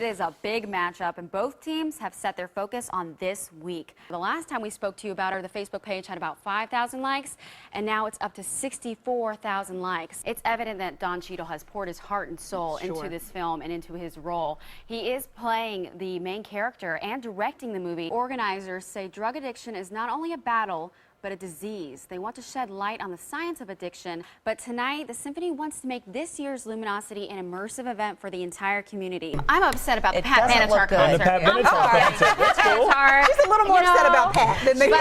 It is a big matchup, and both teams have set their focus on this week. The last time we spoke to you about her, the Facebook page had about 5,000 likes, and now it's up to 64,000 likes. It's evident that Don Cheadle has poured his heart and soul into this film and into his role. He is playing the main character and directing the movie. Organizers say drug addiction is not only a battle, but a disease. They want to shed light on the science of addiction. But tonight, the Symphony wants to make this year's Luminosity an immersive event for the entire community. I'm upset about the Pat Benatar concert. The Pat Benatar concert. That's cool. She's a little more upset about Pat than me. I'm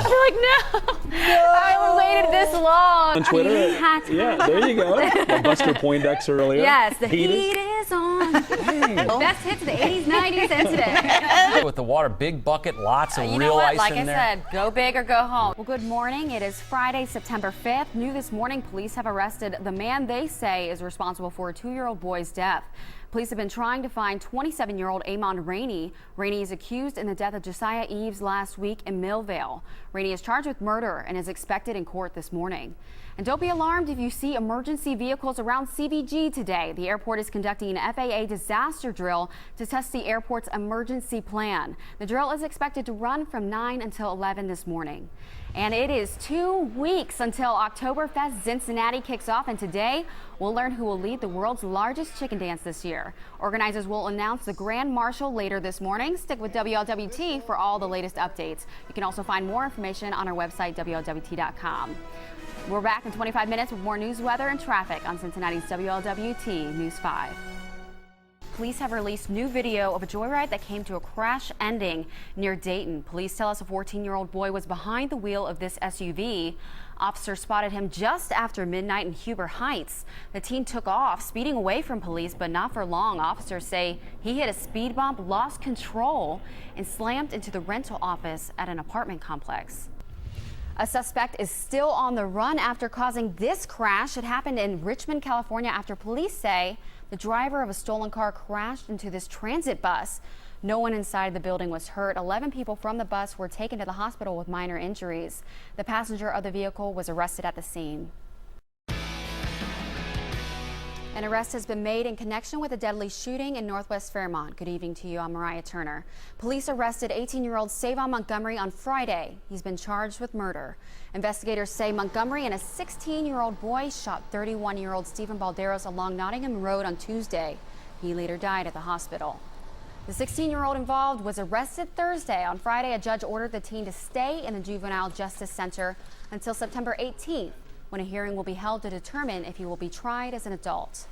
like, no. I waited this long. On Twitter, yeah, there you go. The Buster Poindexter earlier. Yes, the heat is on. Best hits of the 80s, 90s, and today. With the water, big bucket, lots of You know real what? ice Like in I there. said, go big or go home. Well, good morning. It is Friday, September 5th. New this morning, police have arrested the man they say is responsible for a 2-year-old boy's death. Police have been trying to find 27-year-old Amon Rainey. Rainey is accused in the death of Josiah Eves last week in Millvale. Rainey is charged with murder and is expected in court this morning. And don't be alarmed if you see emergency vehicles around CVG today. The airport is conducting an FAA disaster drill to test the airport's emergency plan. The drill is expected to run from 9 until 11 this morning. And it is 2 weeks until Oktoberfest Cincinnati kicks off, and today we'll learn who will lead the world's largest chicken dance this year. Organizers will announce the Grand Marshal later this morning. Stick with WLWT for all the latest updates. You can also find more information on our website, WLWT.com. We're back in 25 minutes with more news, weather, and traffic on Cincinnati's WLWT News 5. Police have released new video of a joyride that came to a crash ending near Dayton. Police tell us a 14-year-old boy was behind the wheel of this SUV. Officers spotted him just after midnight in Huber Heights. The teen took off, speeding away from police, but not for long. Officers say he hit a speed bump, lost control, and slammed into the rental office at an apartment complex. A suspect is still on the run after causing this crash. It happened in Richmond, California, after police say the driver of a stolen car crashed into this transit bus. No one inside the building was hurt. 11 people from the bus were taken to the hospital with minor injuries. The passenger of the vehicle was arrested at the scene. An arrest has been made in connection with a deadly shooting in Northwest Fairmont. Good evening to you. I'm Miriah Turner. Police arrested 18-year-old Savon Montgomery on Friday. He's been charged with murder. Investigators say Montgomery and a 16-year-old boy shot 31-year-old Stephen Balderos along Nottingham Road on Tuesday. He later died at the hospital. The 16-year-old involved was arrested Thursday. On Friday, a judge ordered the teen to stay in the Juvenile Justice Center until September 18th. When a hearing will be held to determine if he will be tried as an adult.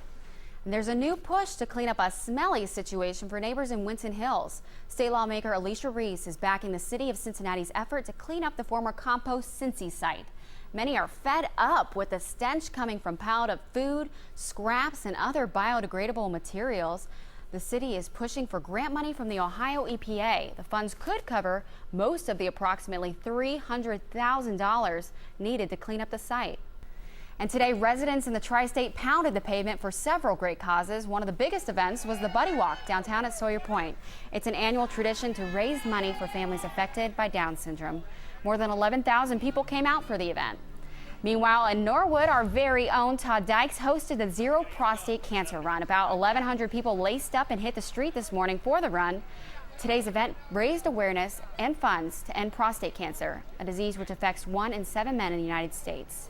And there's a new push to clean up a smelly situation for neighbors in Winton Hills. State lawmaker Alicia Reese is backing the city of Cincinnati's effort to clean up the former compost Cincy site. Many are fed up with the stench coming from piled up food, scraps, and other biodegradable materials. The city is pushing for grant money from the Ohio EPA. The funds could cover most of the approximately $300,000 needed to clean up the site. And today, residents in the tri-state pounded the pavement for several great causes. One of the biggest events was the Buddy Walk downtown at Sawyer Point. It's an annual tradition to raise money for families affected by Down syndrome. More than 11,000 people came out for the event. Meanwhile, in Norwood, our very own Todd Dykes hosted the Zero Prostate Cancer Run. About 1,100 people laced up and hit the street this morning for the run. Today's event raised awareness and funds to end prostate cancer, a disease which affects 1 in 7 men in the United States.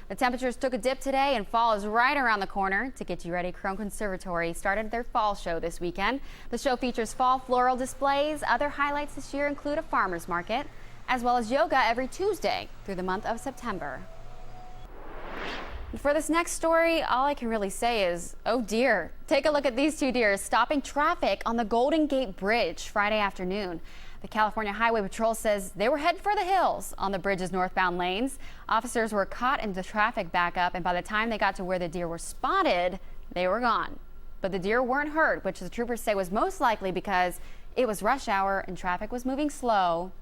The temperatures took a dip today and fall is right around the corner. To get you ready, Crone Conservatory started their fall show this weekend. The show features fall floral displays. Other highlights this year include a farmer's market, as well as yoga every Tuesday through the month of September. For this next story, all I can really say is, oh dear. Take a look at these two deer stopping traffic on the Golden Gate Bridge Friday afternoon. The California Highway Patrol says they were headed for the hills on the bridge's northbound lanes. Officers were caught in the traffic backup, and by the time they got to where the deer were spotted, they were gone. But the deer weren't hurt, which the troopers say was most likely because it was rush hour and traffic was moving slow.